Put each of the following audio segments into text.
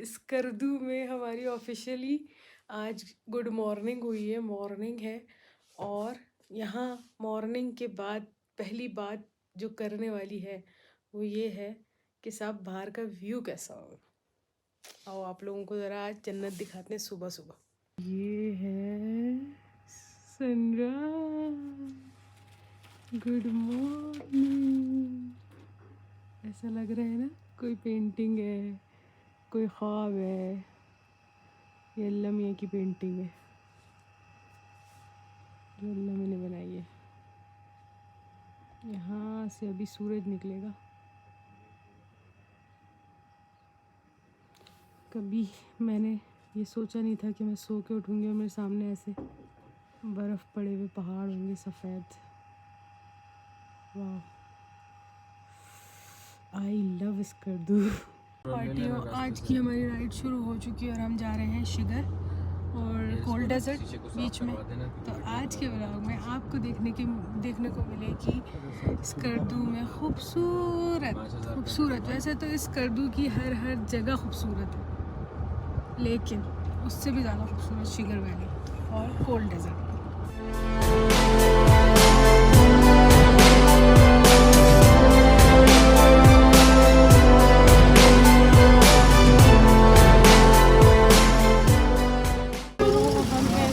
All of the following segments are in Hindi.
स्कर्दू में हमारी ऑफिशियली आज गुड मॉर्निंग हुई है, मॉर्निंग है। और यहाँ मॉर्निंग के बाद पहली बात जो करने वाली है वो ये है कि साहब बाहर का व्यू कैसा होगा। आओ आप लोगों को ज़रा आज जन्नत दिखाते हैं सुबह सुबह। ये है सनराइज, गुड मॉर्निंग। ऐसा लग रहा है ना कोई पेंटिंग है, कोई ख्वाब है। ये अल्लाह मियाँ की पेंटिंग है जो अल्लाह मियाँ ने बनाई है। यहाँ से अभी सूरज निकलेगा। कभी मैंने ये सोचा नहीं था कि मैं सो के उठूँगी और मेरे सामने ऐसे बर्फ़ पड़े हुए पहाड़ होंगे सफ़ेद। वाह, आई लव स्कर्दू। पार्टियों आज की हमारी राइड शुरू हो चुकी है और हम जा रहे हैं शिगर और कोल्ड डेजर्ट बीच में। तो आज के व्लॉग में आपको देखने को मिलेगी स्कर्दू में खूबसूरत। वैसे तो स्कर्दू की हर जगह खूबसूरत है, लेकिन उससे भी ज़्यादा खूबसूरत शिगर वैली और कोल्ड डेजर्ट।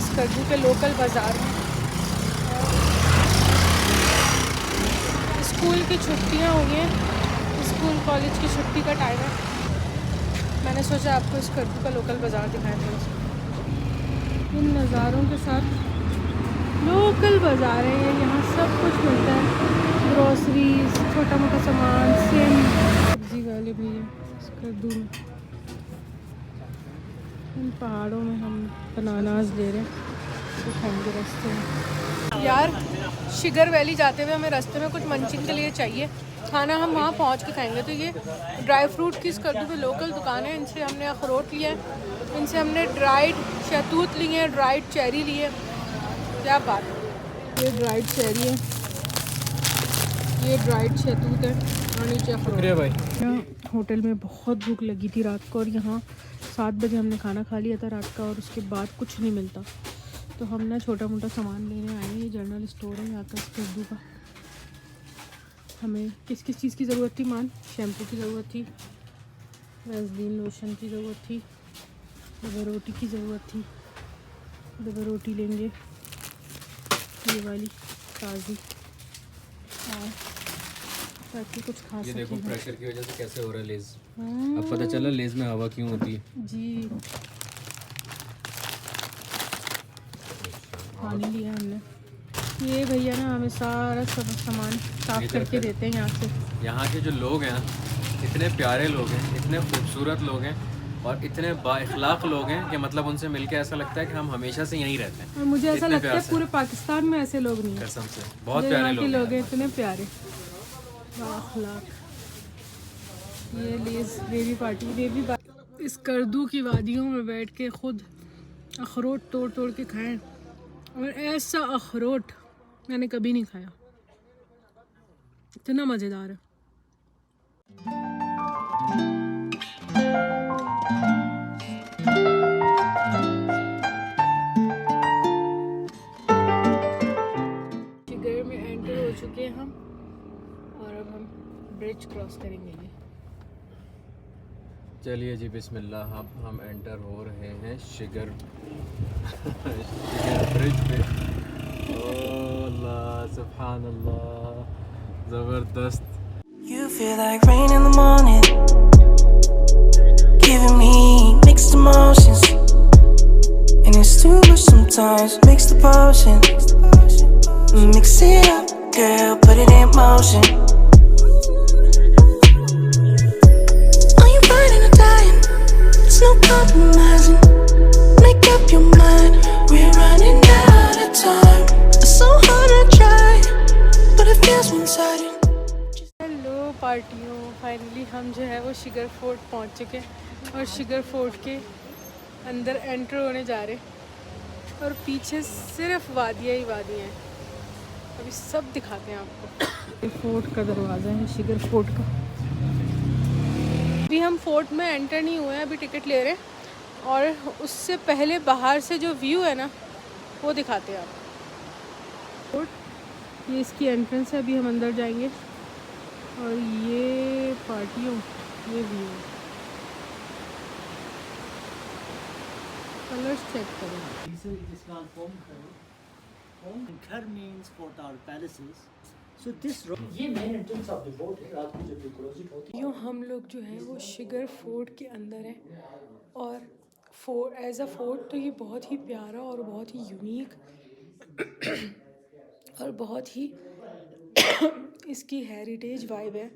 स्कर्दू के लोकल बाज़ार में। स्कूल की छुट्टियां हुई हैं, स्कूल कॉलेज की छुट्टी का टाइम है। मैंने सोचा आपको स्कर्दू का लोकल बाज़ार दिखाएं थोड़ा सा। इन नज़ारों के साथ लोकल बाज़ार है, यहाँ सब कुछ मिलता है, ग्रोसरीज, छोटा मोटा सामान, सेम सब्जी वाले भी है स्कर्दू में। इन पहाड़ों में हम बनानास ले रहे हैं तो खाएंगे रास्ते में। यार शिगर वैली जाते हुए हमें रास्ते में कुछ मंचिंग के लिए चाहिए खाना, हम वहाँ पहुँच के खाएंगे। तो ये ड्राई फ्रूट की स्कर्दू पे लोकल दुकान है, इनसे हमने अखरोट लिया है, इनसे हमने ड्राइड शहतूत लिए हैं, ड्राइड चेरी लिए। क्या बात है, ये ड्राइड चेरी है, ये ड्राइड शहतूत है और नीचे अखरोट भाई। होटल में बहुत भूख लगी थी रात को और यहाँ 7 बजे हमने खाना खा लिया था रात का और उसके बाद कुछ नहीं मिलता। तो हम ना छोटा मोटा सामान लेने आए हैं। ये जनरल स्टोर है यहाँ का स्कर्दू का। हमें किस किस चीज़ की ज़रूरत थी? शैम्पू की ज़रूरत थी, वैसलीन लोशन की ज़रूरत थी, डबल रोटी की ज़रूरत थी। डबल रोटी लेंगे ये वाली ताज़ी, और ताकि कुछ खा सकें। ये देखो प्रेशर की वजह से कैसे हो रहा है लेज़। अब पता चला लेज़ में हवा क्यों होती है जी। पानी लिया हमने। ये भैया ना हमें सारा सब सामान साफ करके देते हैं यहाँ से। यहाँ के जो लोग हैं इतने प्यारे लोग हैं, इतने खूबसूरत लोग हैं और इतने बाइखलाक लोग हैं कि मतलब उनसे मिलके ऐसा लगता है कि हम हमेशा से यहीं रहते हैं। और मुझे ऐसा लगता है पूरे पाकिस्तान में ऐसे लोग नहीं हैं, कसम से बहुत प्यारे लोग हैं, इतने प्यारे बाइखलाक। ये लेज़ बेबी पार्टी। स्कर्दू की वादियों में बैठ के खुद अखरोट तोड़ तोड़ के खाएं, और ऐसा अखरोट मैंने कभी नहीं खाया, इतना मज़ेदार है। शिगर में एंटर हो चुके हैं हम और अब हम ब्रिज क्रॉस करेंगे। चलिए जी बिस्मिल्लाह, हम एंटर हो रहे हैं शिगर ब्रिज पे। अल्लाह सुभान अल्लाह, ज़बरदस्त। You feel like rain in the morning, giving me mixed emotions, and it's too much sometimes. Mix the potion, mix it up, girl, put it in motion. Are you riding or dying? There's no compromising. Make up your mind, we're running out of time. It's so hard to try, but it feels one-sided. पार्टियों फाइनली हम जो है वो शिगर फोर्ट पहुंच चुके हैं और शिगर फोर्ट के अंदर एंटर होने जा रहे हैं और पीछे सिर्फ वादियाँ ही वादियाँ हैं। अभी सब दिखाते हैं आपको। ये फोर्ट का दरवाज़ा है शिगर फोर्ट का। अभी हम फोर्ट में एंटर नहीं हुए हैं, अभी टिकट ले रहे हैं और उससे पहले बाहर से जो व्यू है ना वो दिखाते हैं आप। फोर्ट ये इसकी एंट्रेंस है, अभी हम अंदर जाएंगे और ये पार्टियों ये व्यू है। कलर्स चेक करें। It is called Pomkhar. Pomkhar means fort or palaces. So this road, ये main entrance of the boat है, रात को जब ये क्लोजिंग होती है। यूँ हम लोग जो है वो शिगर फोर्ट के अंदर है और एज अ फोर्ट तो ये बहुत ही प्यारा और बहुत ही यूनिक और बहुत ही इसकी हेरिटेज वाइब है,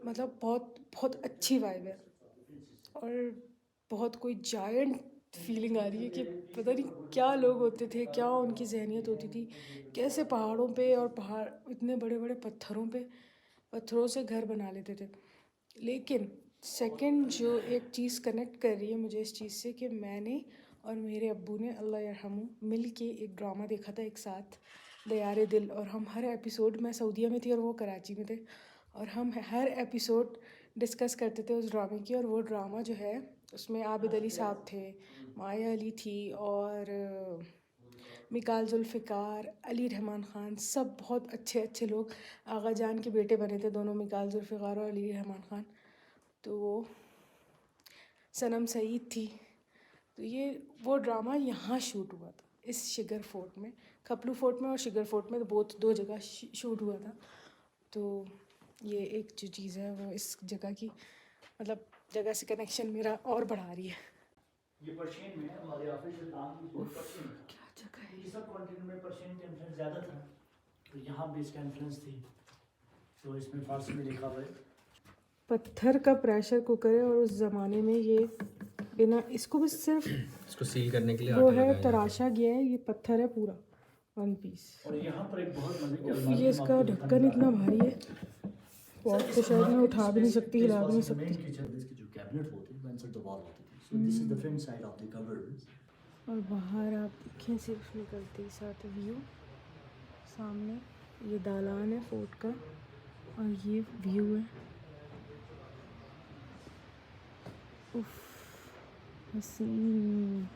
मतलब बहुत बहुत अच्छी वाइब है और बहुत कोई जायंट फीलिंग आ रही है कि पता नहीं क्या लोग होते थे, क्या उनकी जहनियत होती थी, कैसे पहाड़ों पे और पहाड़ इतने बड़े बड़े पत्थरों से घर बना लेते थे। लेकिन सेकंड जो एक चीज़ कनेक्ट कर रही है मुझे इस चीज़ से कि मैंने और मेरे अब्बू ने अल्लाह यरहमू मिल के एक ड्रामा देखा था एक साथ, दयारे दिल, और हम हर एपिसोड, मैं सऊदीया में थी और वो कराची में थे, और हम हर एपिसोड डिस्कस करते थे उस ड्रामे की। और वो ड्रामा जो है उसमें आबिद अली साहब थे, माया अली थी और मिकाल जुल्फ़िकार, अली रहमान ख़ान, सब बहुत अच्छे अच्छे लोग। आगा जान के बेटे बने थे दोनों, मिकाल जुल्फ़िकार और अली रहमान ख़ान। तो वो सनम सईद थी। तो ये वो ड्रामा यहाँ शूट हुआ था इस शिगर फोर्ट में, खपलू फोर्ट में और शिगर फोर्ट में, बोथ दो जगह शूट हुआ था। तो ये एक जो चीज़ है वो इस जगह की, मतलब जगह से कनेक्शन मेरा और बढ़ा रही है। ये पर्शियन में हमारे ऑफिशियल नाम भी पर्शियन है। क्या जगह है ये सब कॉन्टिनेंट में पर्शियन की इन्फ्लुएंस ज़्यादा था, तो यहाँ भी इसका इन्फ्लुएंस थी, तो इसमें फारसी में लिखा हुआ है। पत्थर का प्रेशर कुकर है और उस ज़माने में ये बिना इसको बस सिर्फ इसको सील करने के लिए वो आटा है लगाया तराशा गया है, ये पत्थर है पूरा वन पीस। और यहाँ पर एक बहुत मजे की अलमारी ये इसका ढक्कन इतना भारी है, पॉट तो शायद मैं उठा भी नहीं सकती, हिला भी नहीं सकती। इसकी जो कैबिनेट होती है वन साइड द वॉल होती थी, so this is the front side of the cupboard. और बाहर आप देखें सिर्फ निकलते ही साथ व्यू, सामने ये दालान है फोर्ट का और ये व्यू है। उफ हसीन,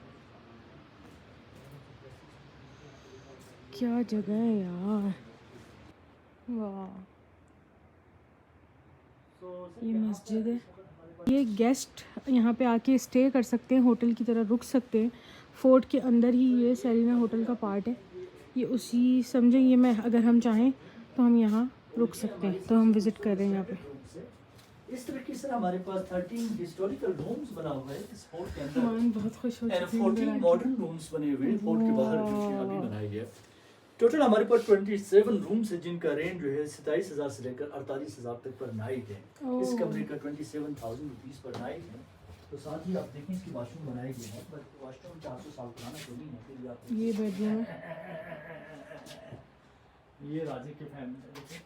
क्या जगह है यार, वाह। ये मस्जिद है, ये गेस्ट यहाँ पे आके स्टे कर सकते हैं, होटल की तरह रुक सकते हैं। फोर्ट के अंदर ही ये सेरिना होटल का पार्ट है, ये उसी समझे, ये मैं अगर हम चाहें तो हम यहाँ रुक सकते हैं। तो हम विज़िट कर रहे हैं यहाँ पे। इस तरीके से हमारे पास 13 हिस्टोरिकल रूम्स बना हुआ है इस फोर्ट के अंदर, मान बहुत खुश हो और चुकी 14 मॉडर्न रूम्स बने हुए हैं फोर्ट के बाहर अभी बनाया गया। टोटल हमारे पास 27 रूम्स हैं जिनका रेंज जो है 27,000 से लेकर 48,000 तक पर नाइट है। इस कमरे का 27,000 रुपीज़ पर नाइट है। तो साथ ही आप देखें इसकी वॉशरूम बनाई गई है, बट वॉशरूम 400 साल पुराना तो नहीं है। फिर आप ये बेडरूम है, ये राजे के फैमिली,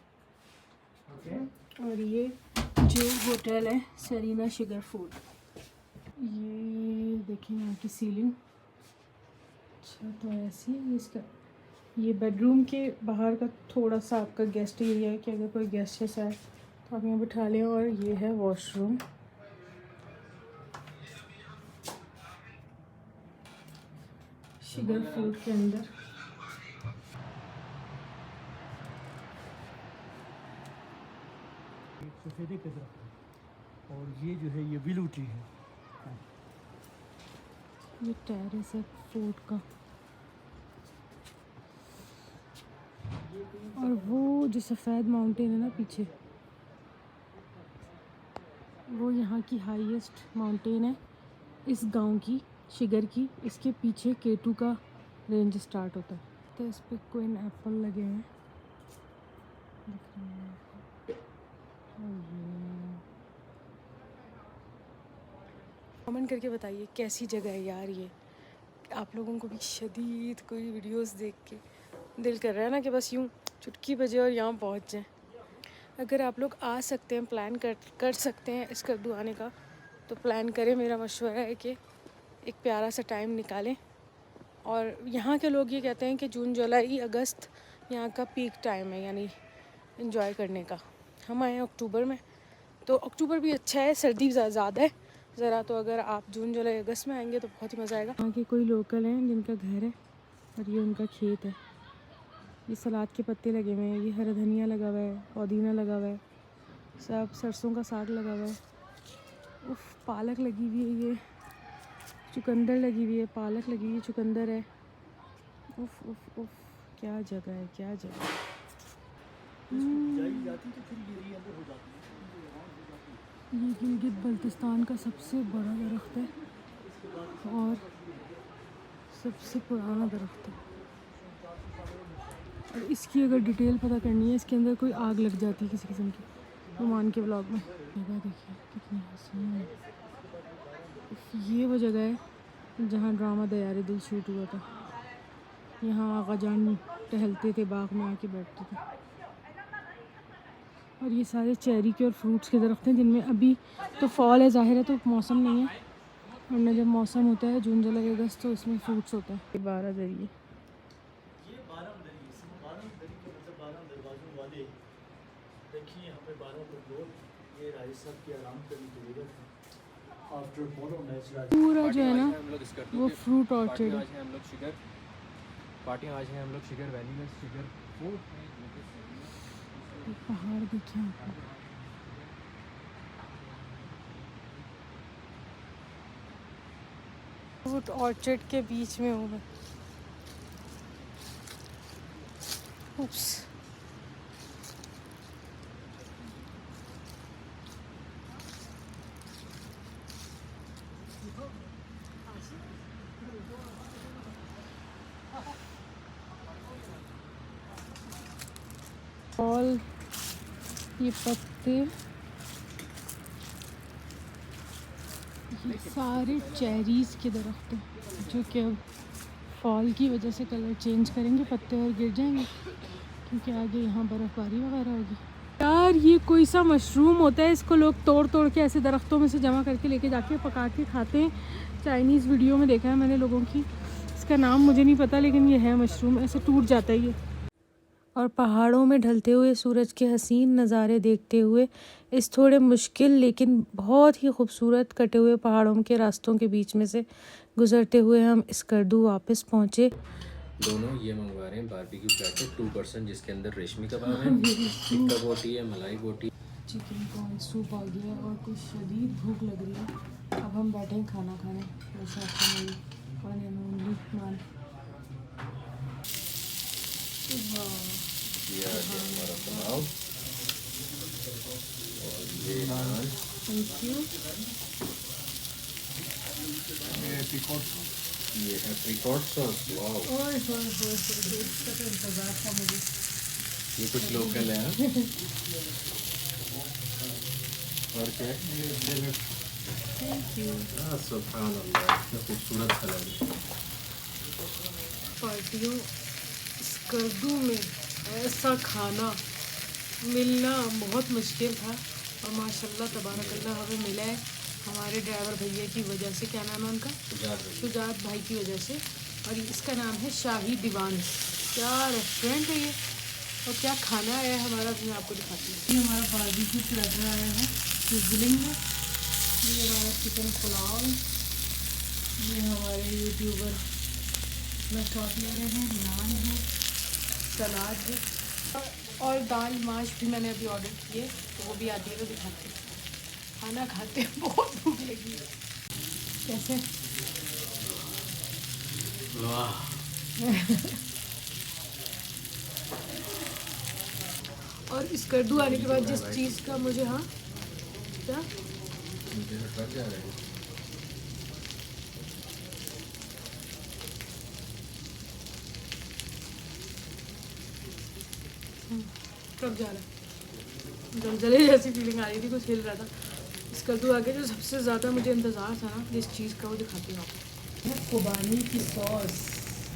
ओके। और ये जो होटल है सेरिना शिगर फोर्ट, ये देखिए यहाँ की सीलिंग, अच्छा तो ऐसी है। इसका ये बेडरूम के बाहर का थोड़ा सा आपका गेस्ट एरिया है कि अगर कोई गेस्ट है तो आप यहाँ बिठा लें। और ये है वॉशरूम, शिगर फोर्ट के अंदर। सफेदे के तरफ, और ये जो है ये विलू ट्री है। ये टेरेस है फोर्ट का, और वो जो सफ़ेद माउंटेन है ना पीछे, वो यहाँ की हाईएस्ट माउंटेन है इस गांव की, शिगर की। इसके पीछे केटू का रेंज स्टार्ट होता है। तो इस पे क्वीन एप्पल लगे हैं, दिख रहे हैं आपको। कमेंट करके बताइए कैसी जगह है यार ये। आप लोगों को भी शदीद कोई वीडियोस देख के दिल कर रहा है ना कि बस यूँ चुटकी बजे और यहाँ पहुँच जाएं। अगर आप लोग आ सकते हैं, प्लान कर सकते हैं इस कद्दू आने का, तो प्लान करें। मेरा मशवरा है कि एक प्यारा सा टाइम निकालें। और यहाँ के लोग ये कहते हैं कि जून जुलाई अगस्त यहाँ का पीक टाइम है, यानी एंजॉय करने का। हम आए हैं अक्टूबर में, तो अक्टूबर भी अच्छा है, सर्दी ज़्यादा है ज़रा, तो अगर आप जून जुलाई अगस्त में आएंगे तो बहुत ही मज़ा आएगा। यहाँ के कोई लोकल हैं जिनका घर है और ये उनका खेत है। ये सलाद के पत्ते लगे हुए हैं, ये हरा धनिया लगा हुआ है, पुदीना लगा हुआ है, सब सरसों का साग लगा हुआ है, उफ पालक लगी हुई है, ये चुकंदर लगी हुई है, पालक लगी हुई है, चुकंदर है, उफ उफ उफ क्या जगह है, क्या जगह है। जाती तो फिर ये अंदर हो जाती है। ये गिलगित बल्तिस्तान का सबसे बड़ा दरख्त है और सबसे पुराना दरख्त है। और इसकी अगर डिटेल पता करनी है, इसके अंदर कोई आग लग जाती है किसी किस्म की, ओमान के व्लॉग में। जगह देखिए कितनी हसीन है। ये वो जगह है जहाँ ड्रामा दयारे दिल शूट हुआ था। यहाँ आगा जान टहलते थे, बाग में आके बैठते थे। और ये सारे चेरी के और फ्रूट्स के दरख्त हैं जिनमें अभी तो फॉल है, ज़ाहिर है तो मौसम नहीं है, वरना जब मौसम होता है जून जुलाई अगस्त तो इसमें फ्रूट्स होता है। 12 जरिए ये 12 दरी के मतलब 12 दरवाजों वाले। देखिए यहाँ पे 12 लोग ये राय साहब की आराम करने की जगह है। आफ्टर फॉलो मैच पूरा जो है ना हम लोग स्कर्दू वो के- फ्रूट पार्टी ऑर्चर्ड है। आज हैं हम लोग शिगर पार्टी आज हैं हम लोग शिगर वैली में, शिगर फूड। पहाड़ देखिए आपको, फ्रूट ऑर्चर्ड के बीच में हूँ मैं। उप्स और ये पत्ते, ये सारे चेरीज़ के दरख्त हैं जो कि अब फॉल की वजह से कलर चेंज करेंगे पत्ते और गिर जाएंगे, क्योंकि आगे यहाँ बर्फ़बारी वगैरह होगी। यार ये कोई सा मशरूम होता है, इसको लोग तोड़ तोड़ के ऐसे दरख्तों में से जमा करके लेके जाके पका के खाते हैं। चाइनीज़ वीडियो में देखा है मैंने लोगों की, इसका नाम मुझे नहीं पता, लेकिन ये है मशरूम, ऐसे टूट जाता है ये। और पहाड़ों में ढलते हुए सूरज के हसीन नज़ारे देखते हुए इस थोड़े मुश्किल लेकिन बहुत ही खूबसूरत कटे हुए पहाड़ों के रास्तों के बीच में से गुजरते हुए हम स्कर्दू वापस पहुँचे। दोनों ये मंगवा रहे हैं बारबेक्यू प्लेटर 2%, जिसके अंदर रेशमी कबाब है, टिक्का बोटी है, मलाई बोटी। चिकन कॉर्न सूप आ गया और कुछ शदीद भूख लग रही है। अब हम बैठे हैं खाना खाने, वैसे नान। ये आ गया हमारा पुलाव और ये नान। Thank you. ये है प्रिकॉट सॉस। वाओ, इसका तो इंतज़ार था मुझे। ये कुछ लोकल है। हाँ? और क्या है? Thank you. सुभान अल्लाह, इतना खूबसूरत कलर है। पार्टियों स्कर्दू में ऐसा खाना मिलना बहुत मुश्किल था और माशाल्लाह तबारकल्लाह हमें मिला है हमारे ड्राइवर भैया की वजह से। क्या नाम है उनका? शुजात भाई की वजह से। और इसका नाम है शाही दीवान। क्या रेस्टोरेंट है ये और क्या खाना है हमारा, भी मैं आपको दिखाती हूँ। ये हमारा बारबेक्यू प्लेटर आया है सिजलिंग में। ये हमारा चिकन पुलाव, ये हमारे यूट्यूबर में शॉट ले रहे हैं, नान है, सलाद है और दाल माश भी मैंने अभी ऑर्डर किए, तो वो भी आती है तो दिखाती हूँ। खाना खाते हैं, बहुत भूख लगी है। कैसे? वाह, और इस कद्दू आने के बाद जिस चीज़ का मुझे, हाँ क्या ट्रक जा रहे हैं। ट्रक जा रहा है, जलजले जैसी फीलिंग आ रही थी, कुछ हिल रहा था। इस कद्दू आगे जो सबसे ज़्यादा मुझे इंतज़ार था ना जिस चीज़ का, वो दिखाती हूँ आपको। कोबानी की सॉस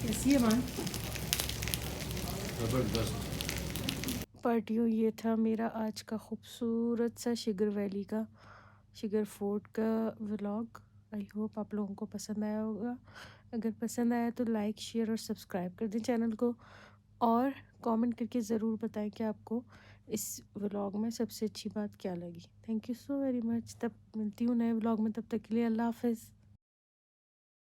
कैसी है मान? जबरदस्त। पार्टियों ये था मेरा आज का खूबसूरत सा शिगर वैली का, शिगर फोर्ट का व्लॉग। आई होप आप लोगों को पसंद आया होगा। अगर पसंद आया तो लाइक शेयर और सब्सक्राइब कर दें चैनल को, और कमेंट करके ज़रूर बताएं कि आपको इस व्लॉग में सबसे अच्छी बात क्या लगी। Thank you so very much. तब मिलती हूँ नए व्लॉग में, तब तक के लिए अल्लाह हाफिज़।